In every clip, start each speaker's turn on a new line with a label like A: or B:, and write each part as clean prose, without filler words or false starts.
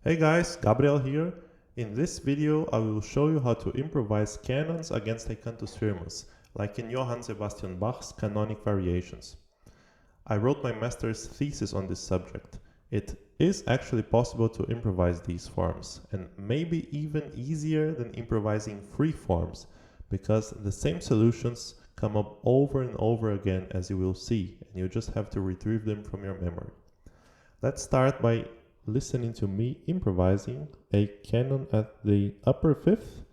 A: Hey guys, Gabriel here. In this video I will show you how to improvise canons against a Cantus Firmus, like in Johann Sebastian Bach's canonic variations. I wrote my master's thesis on this subject. It is actually possible to improvise these forms, and maybe even easier than improvising free forms, because the same solutions come up over and over again, as you will see, and you just have to retrieve them from your memory. Let's start by listening to me improvising a canon at the upper fifth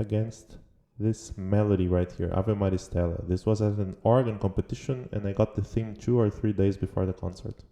A: against this melody right here, Ave Maristella. This was at an organ competition and I got the theme 2 or 3 days before the concert.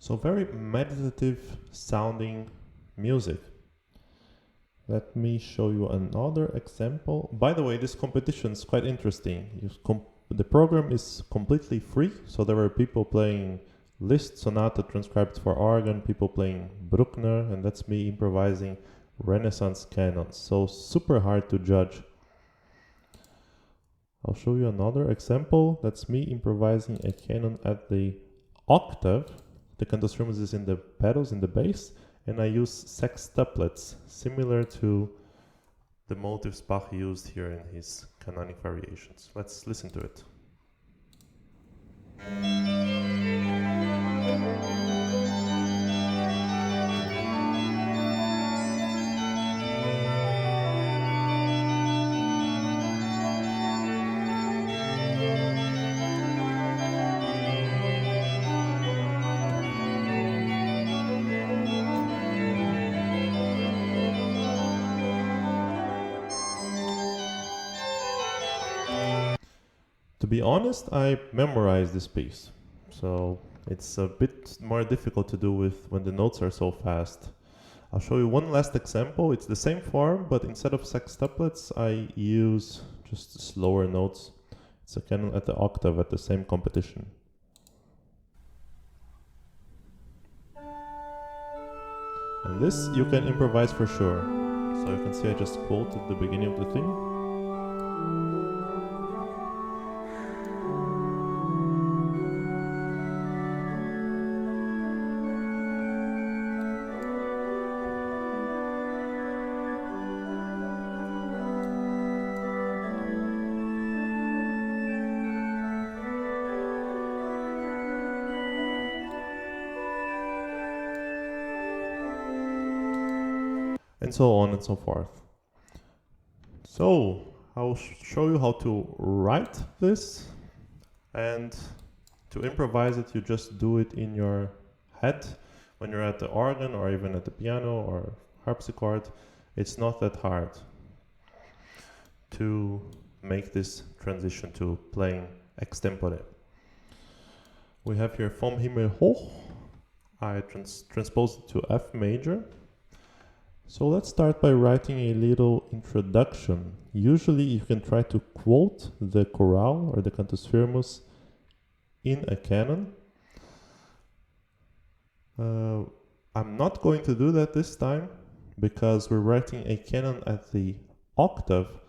A: So very meditative sounding music. Let me show you another example. By the way, this competition is quite interesting. The program is completely free, so there were people playing Liszt sonata transcribed for organ, people playing Bruckner, and that's me improvising Renaissance canons. So super hard to judge. I'll show you another example. That's me improvising a canon at the octave. The Cantus Firmus is in the pedals, in the bass, and I use sextuplets, similar to the motives Bach used here in his canonic variations. Let's listen to it. To be honest, I memorized this piece, so it's a bit more difficult to do with when the notes are so fast. I'll show you one last example. It's the same form, but instead of sextuplets, I use just slower notes. It's a canon at the octave at the same competition. And this you can improvise for sure. So you can see I just quoted the beginning of the thing. And so on and so forth. So I'll show you how to write this, and to improvise it you just do it in your head when you're at the organ or even at the piano or harpsichord. It's not that hard to make this transition to playing extempore. We have here Vom Himmel Hoch. I transposed it to F major. So let's start by writing a little introduction. Usually you can try to quote the chorale or the Cantus Firmus in a canon. I'm not going to do that this time because we're writing a canon at the octave,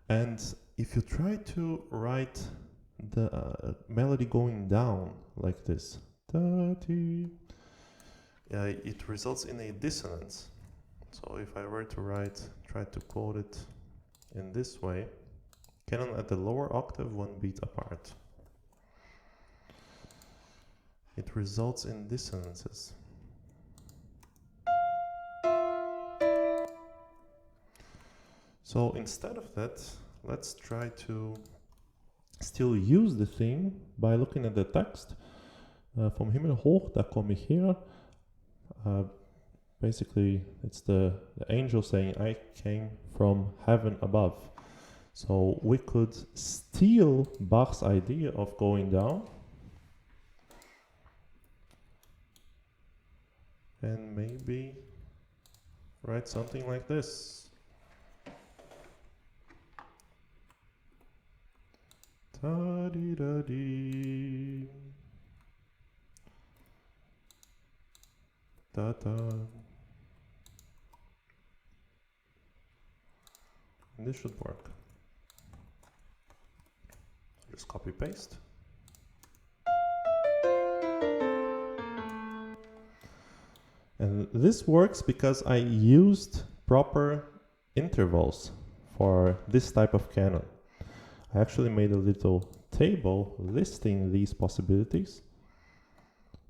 A: and if you try to write the melody going down like this, it results in a dissonance. So if I were to try to quote it in this way, canon at the lower octave 1 beat apart. It results in dissonances. So instead of that, let's try to still use the theme by looking at the text from Himmel, Hoch, da komme ich her. Basically, it's the angel saying, I came from heaven above. So we could steal Bach's idea of going down and maybe write something like this. Ta-di-da-dee. Da-da. And this should work. Just copy paste. And this works because I used proper intervals for this type of canon. I actually made a little table listing these possibilities.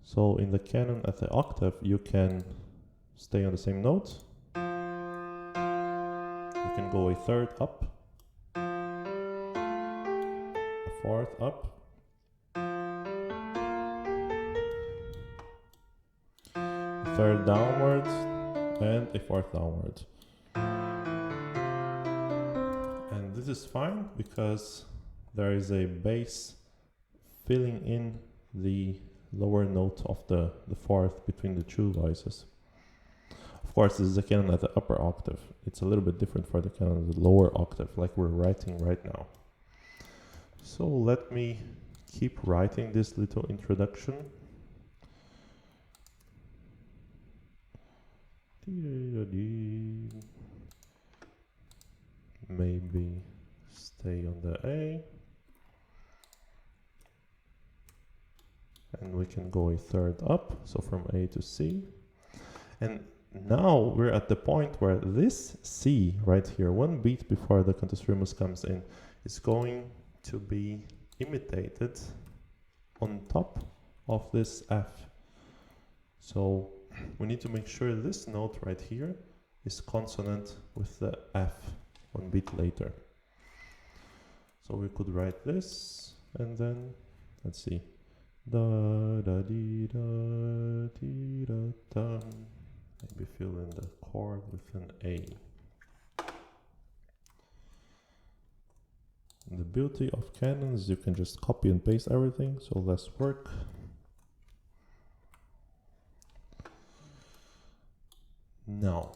A: So in the canon at the octave, you can stay on the same note. You can go a third up, a fourth up, a third downward, and a fourth downward. And this is fine because there is a bass filling in the lower note of the fourth between the two voices. Of course, this is a canon at the upper octave. It's a little bit different for the canon at the lower octave, like we're writing right now. So let me keep writing this little introduction. Maybe stay on the A. And we can go a third up, so from A to C. And now we're at the point where this C right here, one beat before the Cantus Firmus comes in, is going to be imitated on top of this F. So we need to make sure this note right here is consonant with the F one beat later. So we could write this, and then, let's see, da da dee da dee da da. Maybe fill in the chord with an A. And the beauty of canons, you can just copy and paste everything, so less work. Now,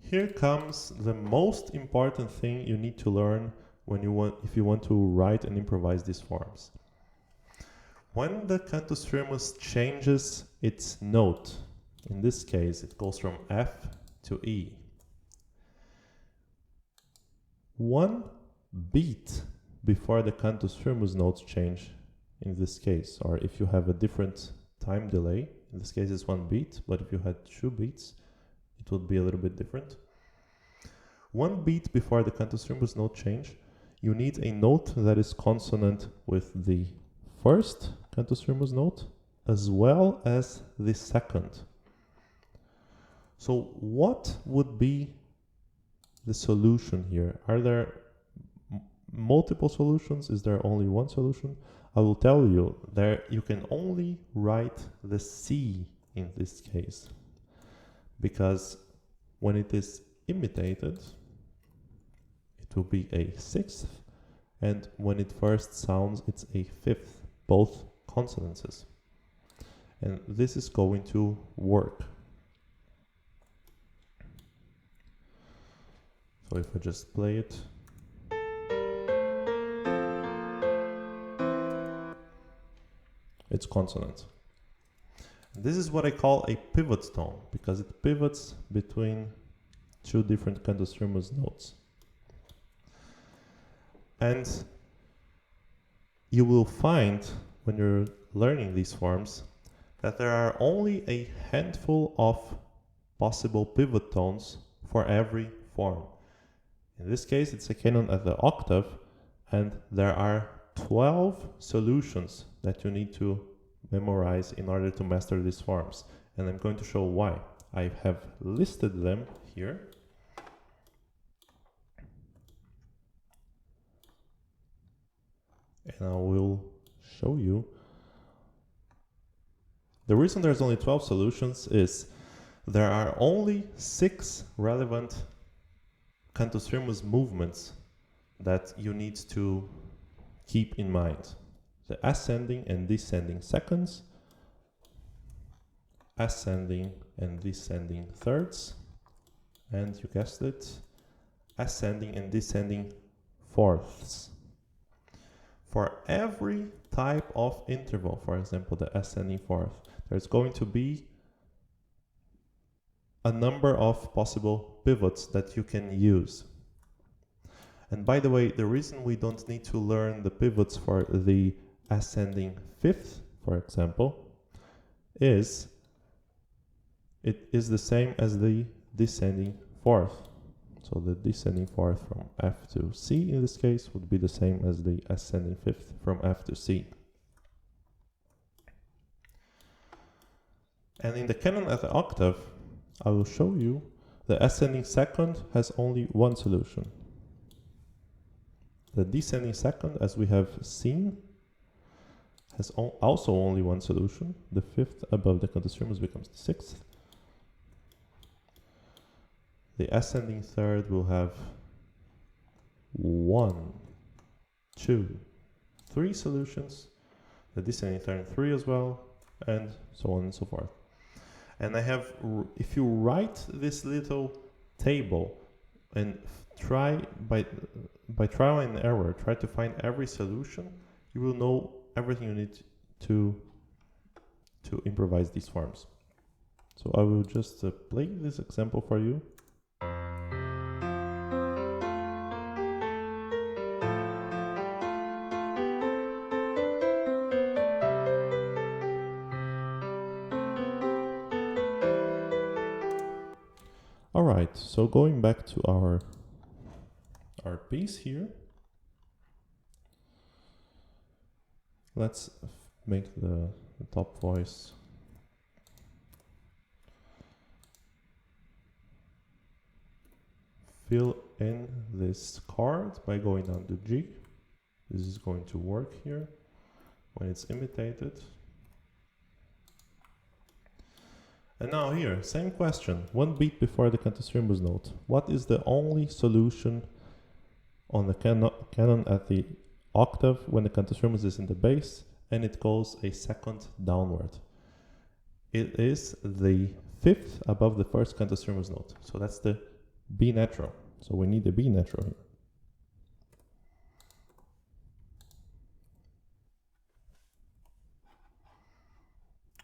A: here comes the most important thing you need to learn when if you want to write and improvise these forms. When the Cantus Firmus changes its note, in this case it goes from F to E, one beat before the Cantus Firmus notes change in this case, or if you have a different time delay, in this case it's one beat, but if you had two beats, it would be a little bit different. One beat before the Cantus Firmus note change, you need a note that is consonant with the first Cantus Firmus note as well as the second. So what would be the solution here? Are there multiple solutions? Is there only one solution? I will tell you, you can only write the C in this case, because when it is imitated, it will be a sixth, and when it first sounds, it's a fifth, both consonances. And this is going to work. So if I just play it, it's consonant. And this is what I call a pivot tone, because it pivots between two different Cantus Firmus notes. And you will find, when you're learning these forms, that there are only a handful of possible pivot tones for every form. In this case, it's a canon at the octave, and there are 12 solutions that you need to memorize in order to master these forms. And I'm going to show why. I have listed them here. and I will show you. The reason there's only 12 solutions is there are only 6 relevant Cantus Firmus movements that you need to keep in mind. The ascending and descending seconds, ascending and descending thirds, and you guessed it, ascending and descending fourths. For every type of interval, for example, the ascending fourth, there's going to be a number of possible pivots that you can use. And by the way, the reason we don't need to learn the pivots for the ascending fifth, for example, is it is the same as the descending fourth. So the descending fourth from F to C in this case would be the same as the ascending fifth from F to C. And in the canon at the octave, I will show you the ascending second has only one solution. The descending second, as we have seen, has also only one solution. The fifth above the Cantus Firmus becomes the sixth. The ascending third will have 1, 2, 3 solutions. The descending third 3 as well, and so on and so forth. And I have, if you write this little table and try by trial and error, try to find every solution, you will know everything you need to improvise these forms. So I will just play this example for you. Alright, so going back to our piece here, let's make the top voice fill in this chord by going down to G. This is going to work here when it's imitated. And now here, same question, one beat before the Cantus Firmus note. What is the only solution on the canon at the octave when the Cantus Firmus is in the bass and it goes a second downward? It is the fifth above the first Cantus Firmus note. So that's the B natural. So we need the B natural here.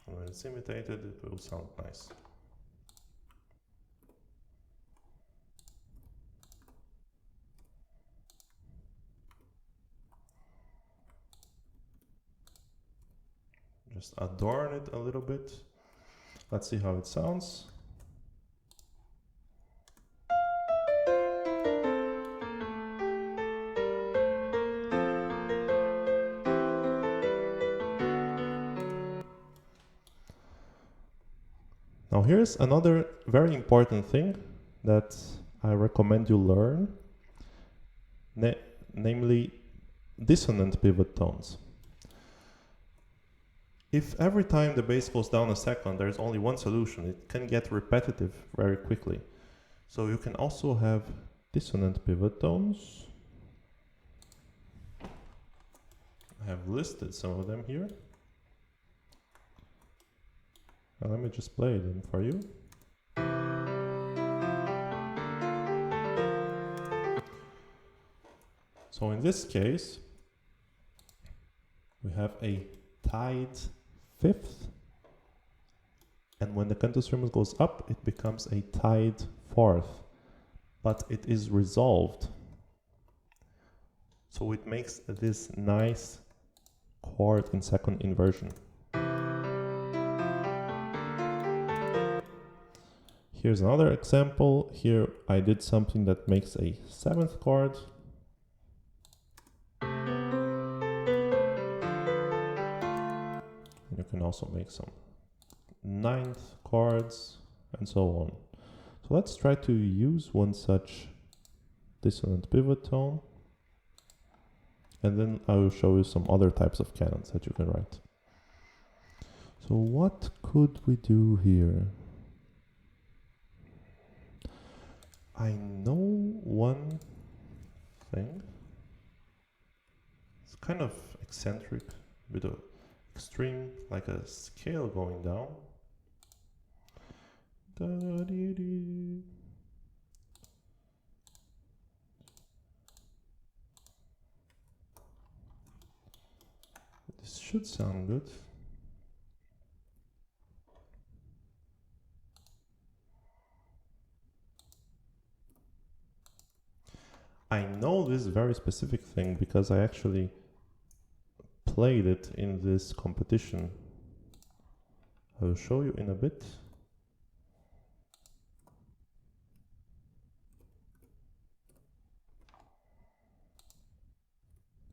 A: When it's imitated, it will sound nice. Just adorn it a little bit. Let's see how it sounds. Now here's another very important thing that I recommend you learn, namely dissonant pivot tones. If every time the bass goes down a second there's only one solution, it can get repetitive very quickly. So you can also have dissonant pivot tones. I have listed some of them here. And let me just play them for you. So in this case, we have a tied fifth, and when the Cantus Firmus goes up, it becomes a tied fourth, but it is resolved. So it makes this nice chord in second inversion. Here's another example. Here I did something that makes a seventh chord. You can also make some ninth chords and so on. So let's try to use one such dissonant pivot tone. and then I will show you some other types of canons that you can write. So what could we do here? I know one thing. It's kind of eccentric, with a extreme, like a scale going down. Da-dee-dee. This should sound good. I know this very specific thing because I actually played it in this competition. I will show you in a bit.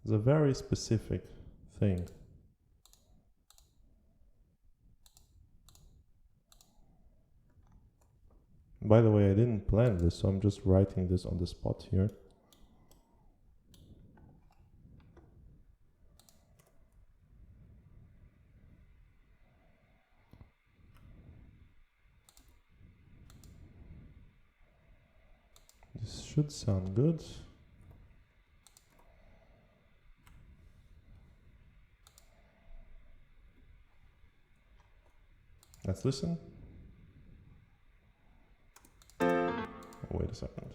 A: It's a very specific thing. By the way, I didn't plan this, so I'm just writing this on the spot here. This should sound good. Let's listen. Oh, wait a second.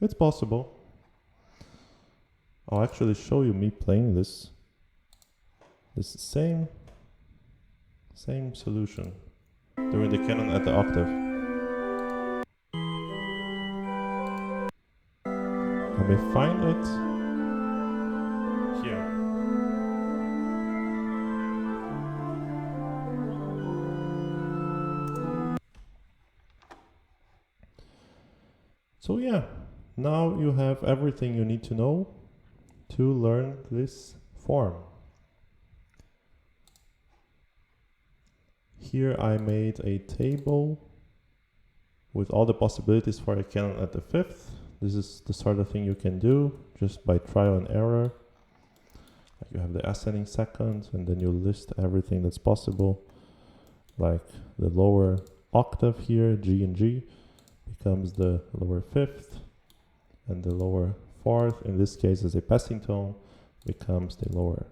A: It's possible. I'll actually show you me playing this same solution during the canon at the octave. I may find it here. So yeah, now you have everything you need to know to learn this form. Here I made a table with all the possibilities for a canon at the fifth. This is the sort of thing you can do just by trial and error. Like you have the ascending second, and then you list everything that's possible. Like the lower octave here, G and G, becomes the lower fifth, and the lower fourth, in this case as a passing tone, becomes the lower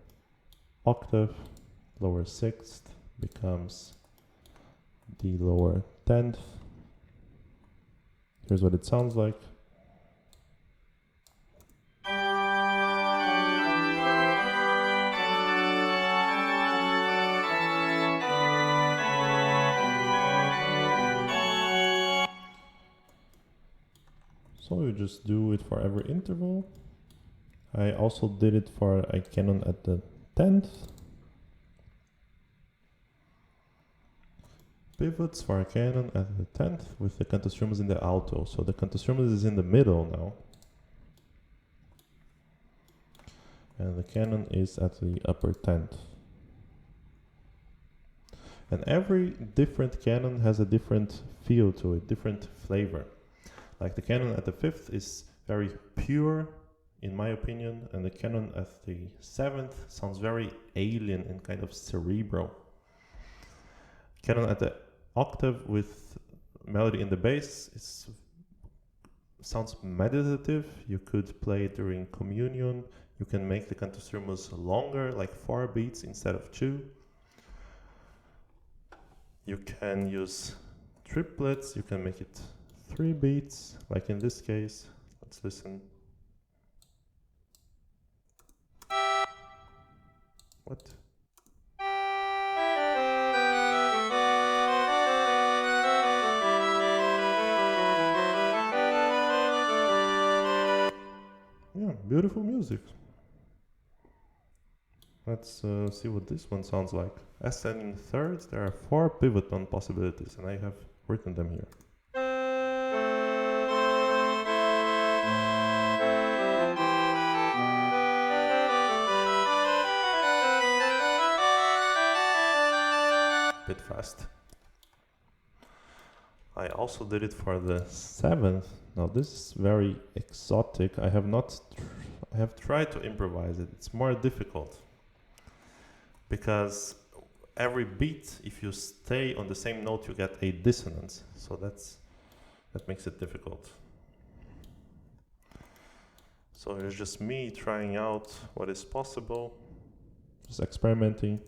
A: octave. Lower sixth becomes the lower 10th. Here's what it sounds like. So you just do it for every interval. I also did it for a canon at the 10th. Pivots for a canon at the 10th with the Cantus Firmus in the alto. So the Cantus Firmus is in the middle now. And the canon is at the upper 10th. And every different canon has a different feel to it, different flavor. Like the canon at the 5th is very pure, in my opinion, and the canon at the 7th sounds very alien and kind of cerebral. Canon at the octave with melody in the bass sounds meditative. You could play it during communion. You can make the Cantus Firmus longer, like 4 beats instead of 2. You can use triplets. You can make it 3 beats, like in this case. Let's listen. What? Yeah, beautiful music. Let's see what this one sounds like. Ascending thirds, there are 4 pivot tone possibilities, and I have written them here. Bit fast. I also did it for the 7th. Now this is very exotic. I have tried to improvise it. It's more difficult because every beat, if you stay on the same note, you get a dissonance. So that makes it difficult. So it's just me trying out what is possible, just experimenting.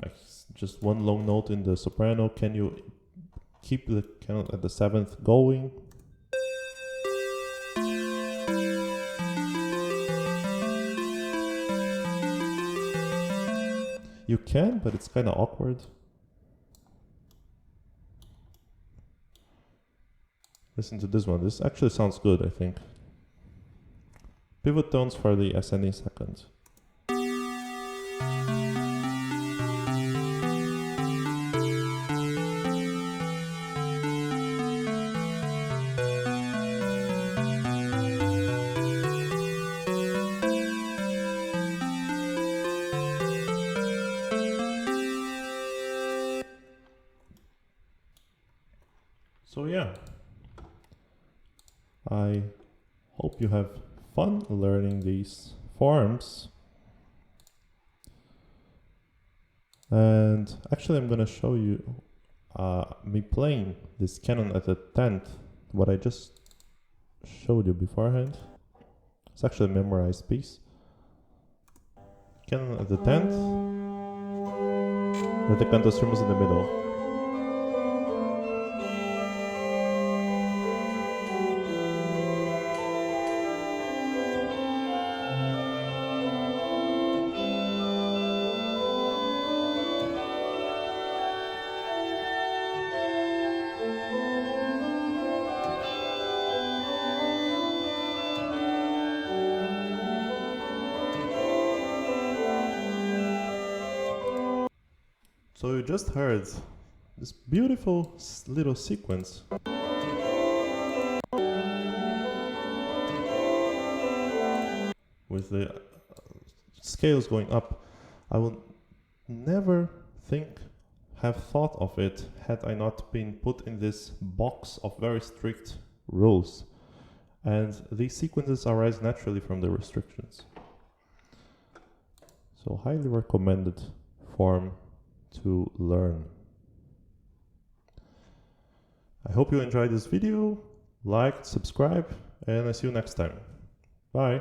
A: Like just one long note in the soprano. Can you keep the canon at the 7th going? You can, but it's kind of awkward. Listen to this one. This actually sounds good, I think. Pivot tones for the ascending second. So yeah, I hope you have fun learning these forms. And actually I'm gonna show you me playing this canon at the 10th, what I just showed you beforehand. It's actually a memorized piece. Canon at the 10th, with the Cantus Firmus in the middle. So you just heard this beautiful little sequence. With the scales going up. I would never have thought of it had I not been put in this box of very strict rules. And these sequences arise naturally from the restrictions. So highly recommended form to learn. I hope you enjoyed this video, like, subscribe, and I see you next time. Bye!